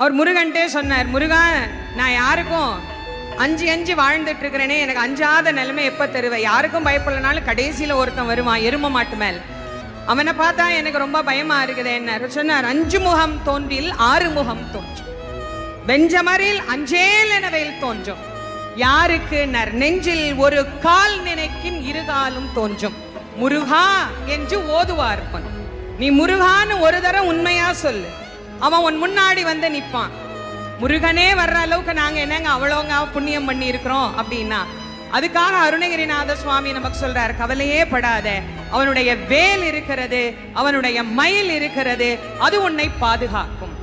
அவர் முருகன்ட்டே சொன்னார், முருகா நான் யாருக்கும் அஞ்சு அஞ்சு வாழ்ந்துட்டு இருக்கிறேனே, எனக்கு அஞ்சாத நிலைமை எப்ப தருவேன்? யாருக்கும் பயப்படலனாலும் கடைசியில ஒருத்தன் வருவான் எரும மாட்டு மேல், அவனை பார்த்தா எனக்கு ரொம்ப பயமா இருக்குது என்ன சொன்னார். 5 முகம் தோன்றில் 6 முகம் தோன்றும், வெஞ்சமரில் அஞ்சேல் எனவையில் தோன்றும். யாருக்கு நெஞ்சில் ஒரு கால் நினைக்கின் 2 காலும் தோன்றும். முருகா என்று ஓதுவார். நீ முருகான்னு ஒரு தரம் உண்மையா சொல்லு, அவன் உன் முன்னாடி வந்து நிற்பான். முருகனே வர்ற அளவுக்கு நாங்க என்னங்க அவ்வளோங்க புண்ணியம் பண்ணி இருக்கிறோம் அப்படின்னா, அதுக்காக அருணகிரிநாத சுவாமி நமக்கு சொல்றார், கவலையே படாத, அவனுடைய வேல் இருக்கிறது, அவனுடைய மயில் இருக்கிறது, அது உன்னை பாதுகாக்கும்.